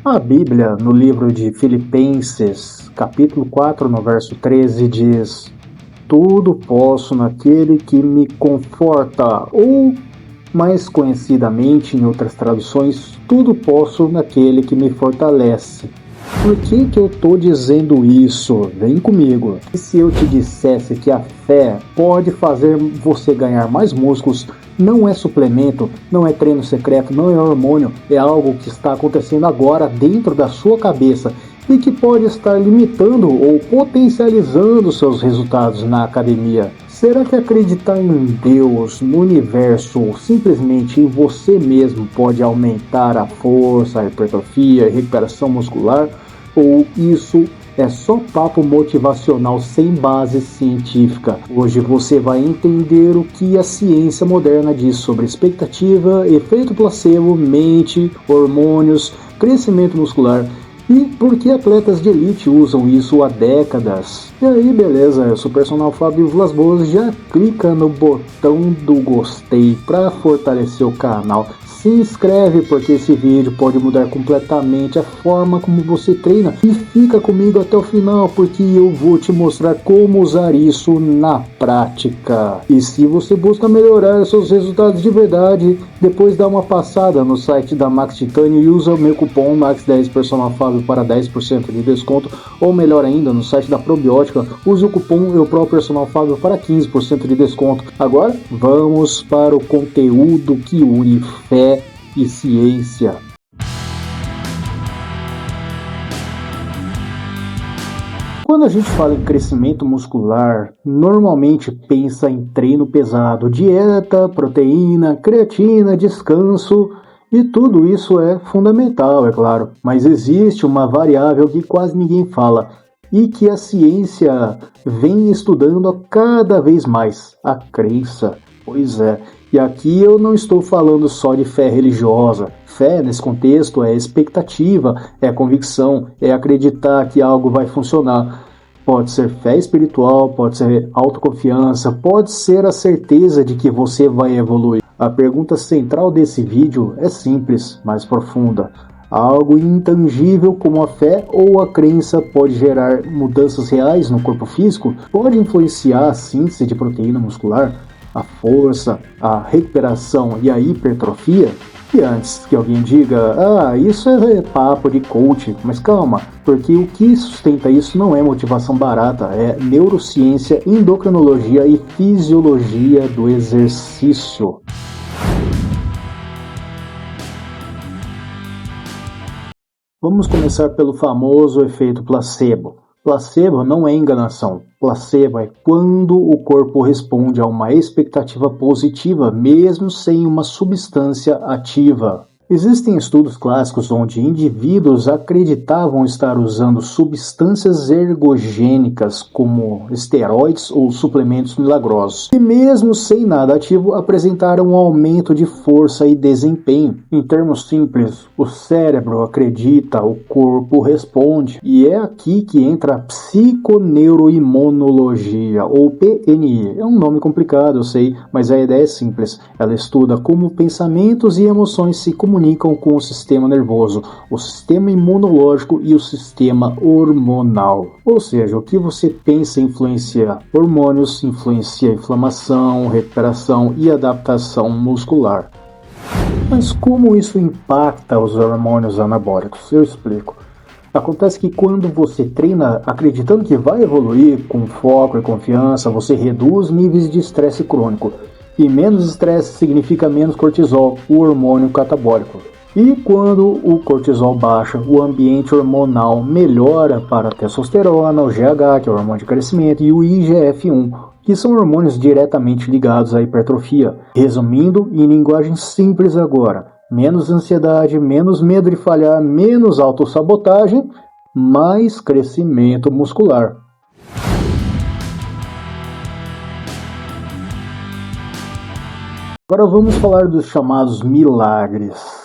A Bíblia, no livro de Filipenses, capítulo 4, no verso 13, diz: tudo posso naquele que me conforta, ou, mais conhecidamente em outras traduções, tudo posso naquele que me fortalece. Por que eu estou dizendo isso? Vem comigo. E se eu te dissesse que a fé pode fazer você ganhar mais músculos, não é suplemento, não é treino secreto, não é hormônio, é algo que está acontecendo agora dentro da sua cabeça e que pode estar limitando ou potencializando seus resultados na academia. Será que acreditar em Deus, no universo ou simplesmente em você mesmo pode aumentar a força, a hipertrofia e recuperação muscular? Ou isso é só papo motivacional sem base científica? Hoje você vai entender o que a ciência moderna diz sobre expectativa, efeito placebo, mente, hormônios, crescimento muscular e por que atletas de elite usam isso há décadas. E aí, beleza, eu sou o personal Fábio Vilas Boas, já clica no botão do gostei para fortalecer o canal. Se inscreve porque esse vídeo pode mudar completamente a forma como você treina e fica comigo até o final porque eu vou te mostrar como usar isso na prática. E se você busca melhorar seus resultados de verdade, depois dá uma passada no site da Max Titânio e usa o meu cupom MAX10 Personal Fábio para 10% de desconto, ou melhor ainda, no site da Probiótica, use o cupom Personal Fábio para 15% de desconto. Agora vamos para o conteúdo que une fé e ciência. Quando a gente fala em crescimento muscular, normalmente pensa em treino pesado, dieta, proteína, creatina, descanso, e tudo isso é fundamental, é claro. Mas existe uma variável que quase ninguém fala e que a ciência vem estudando cada vez mais: a crença. Pois é, e aqui eu não estou falando só de fé religiosa. Fé, nesse contexto, é expectativa, é convicção, é acreditar que algo vai funcionar. Pode ser fé espiritual, pode ser autoconfiança, pode ser a certeza de que você vai evoluir. A pergunta central desse vídeo é simples, mas profunda. Algo intangível como a fé ou a crença pode gerar mudanças reais no corpo físico? Pode influenciar a síntese de proteína muscular, a força, a recuperação e a hipertrofia? E antes que alguém diga, isso é papo de coach, mas calma, porque o que sustenta isso não é motivação barata, é neurociência, endocrinologia e fisiologia do exercício. Vamos começar pelo famoso efeito placebo. Placebo não é enganação. Placebo é quando o corpo responde a uma expectativa positiva, mesmo sem uma substância ativa. Existem estudos clássicos onde indivíduos acreditavam estar usando substâncias ergogênicas como esteroides ou suplementos milagrosos, e mesmo sem nada ativo apresentaram um aumento de força e desempenho. Em termos simples, o cérebro acredita, o corpo responde, e é aqui que entra a psiconeuroimunologia, ou PNI. É um nome complicado, eu sei, mas a ideia é simples. Ela estuda como pensamentos e emoções se comunicam com o sistema nervoso, o sistema imunológico e o sistema hormonal. Ou seja, o que você pensa influencia hormônios, influencia inflamação, recuperação e adaptação muscular. Mas como isso impacta os hormônios anabólicos? Eu explico. Acontece que quando você treina acreditando que vai evoluir com foco e confiança, você reduz níveis de estresse crônico. E menos estresse significa menos cortisol, o hormônio catabólico. E quando o cortisol baixa, o ambiente hormonal melhora para a testosterona, o GH, que é o hormônio de crescimento, e o IGF-1, que são hormônios diretamente ligados à hipertrofia. Resumindo, em linguagem simples agora, menos ansiedade, menos medo de falhar, menos autossabotagem, mais crescimento muscular. Agora vamos falar dos chamados milagres.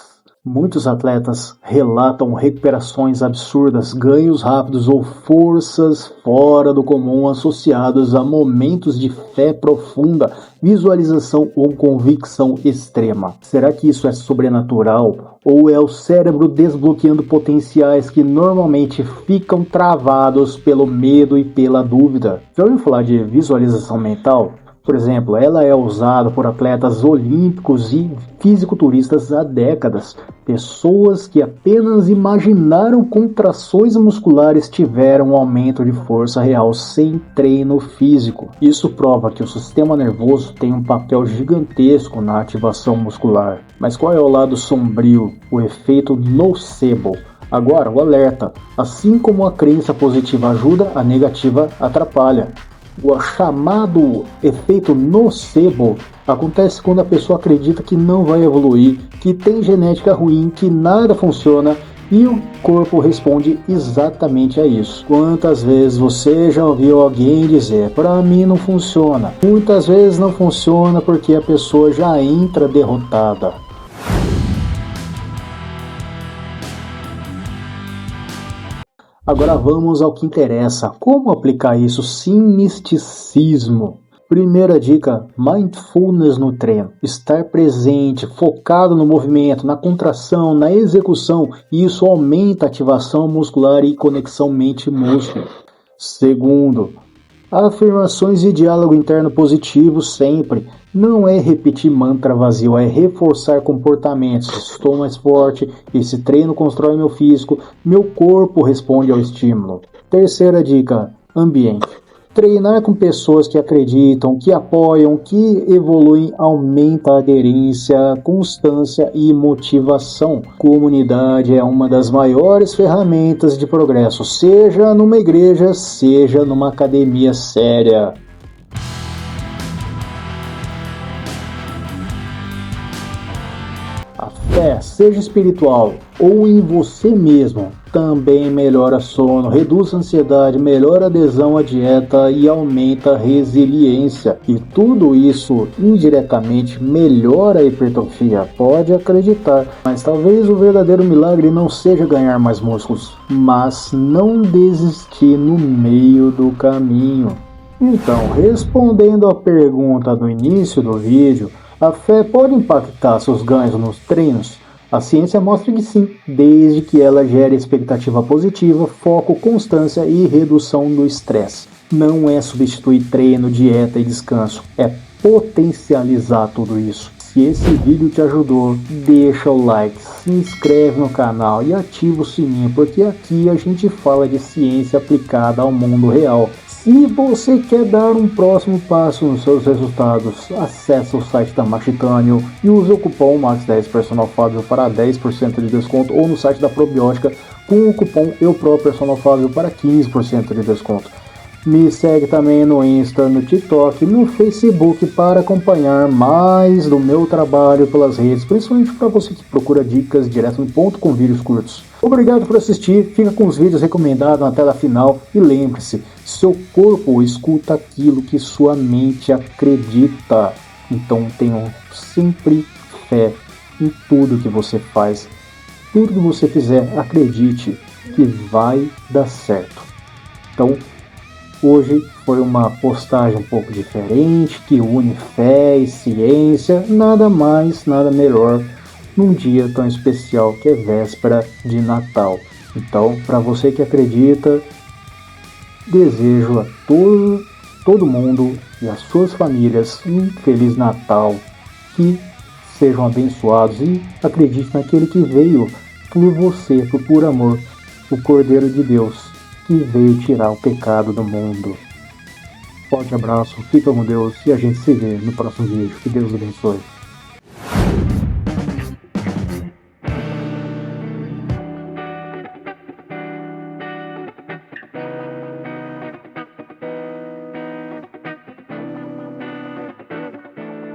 Muitos atletas relatam recuperações absurdas, ganhos rápidos ou forças fora do comum associados a momentos de fé profunda, visualização ou convicção extrema. Será que isso é sobrenatural? Ou é o cérebro desbloqueando potenciais que normalmente ficam travados pelo medo e pela dúvida? Já ouviu falar de visualização mental? Por exemplo, ela é usada por atletas olímpicos e fisiculturistas há décadas. Pessoas que apenas imaginaram contrações musculares tiveram um aumento de força real sem treino físico. Isso prova que o sistema nervoso tem um papel gigantesco na ativação muscular. Mas qual é o lado sombrio, o efeito nocebo? Agora, o alerta: assim como a crença positiva ajuda, a negativa atrapalha. O chamado efeito nocebo acontece quando a pessoa acredita que não vai evoluir, que tem genética ruim, que nada funciona, e o corpo responde exatamente a isso. Quantas vezes você já ouviu alguém dizer: "Para mim não funciona"? Muitas vezes não funciona porque a pessoa já entra derrotada. Agora vamos ao que interessa: como aplicar isso sem misticismo? Primeira dica: mindfulness no treino. Estar presente, focado no movimento, na contração, na execução. Isso aumenta a ativação muscular e conexão mente-músculo. Segundo, afirmações e diálogo interno positivo sempre. Não é repetir mantra vazio, é reforçar comportamentos. Estou mais forte, esse treino constrói meu físico, meu corpo responde ao estímulo. Terceira dica: ambiente. Treinar com pessoas que acreditam, que apoiam, que evoluem aumenta a aderência, constância e motivação. Comunidade é uma das maiores ferramentas de progresso, seja numa igreja, seja numa academia séria. A fé, seja espiritual ou em você mesmo, também melhora sono, reduz a ansiedade, melhora a adesão à dieta e aumenta a resiliência. E tudo isso indiretamente melhora a hipertrofia, pode acreditar. Mas talvez o verdadeiro milagre não seja ganhar mais músculos, mas não desistir no meio do caminho. Então, respondendo à pergunta do início do vídeo, a fé pode impactar seus ganhos nos treinos? A ciência mostra que sim, desde que ela gere expectativa positiva, foco, constância e redução do estresse. Não é substituir treino, dieta e descanso, é potencializar tudo isso. Se esse vídeo te ajudou, deixa o like, se inscreve no canal e ativa o sininho, porque aqui a gente fala de ciência aplicada ao mundo real. Se você quer dar um próximo passo nos seus resultados, acesse o site da Max Titânio e use o cupom MAX10 Personal Fábio para 10% de desconto, ou no site da Probiótica com o cupom Personal Fábio para 15% de desconto. Me segue também no Insta, no TikTok, no Facebook para acompanhar mais do meu trabalho pelas redes, principalmente para você que procura dicas direto no ponto com vídeos curtos. Obrigado por assistir, fica com os vídeos recomendados na tela final e lembre-se, seu corpo escuta aquilo que sua mente acredita. Então tenham sempre fé em tudo que você faz, tudo que você fizer, acredite que vai dar certo. Então, hoje foi uma postagem um pouco diferente, que une fé e ciência, nada mais, nada melhor, num dia tão especial que é véspera de Natal. Então, para você que acredita, desejo a todo mundo e as suas famílias um Feliz Natal, que sejam abençoados e acredite naquele que veio por você, por puro amor, o Cordeiro de Deus, que veio tirar o pecado do mundo. Forte abraço, fica com Deus e a gente se vê no próximo vídeo. Que Deus abençoe.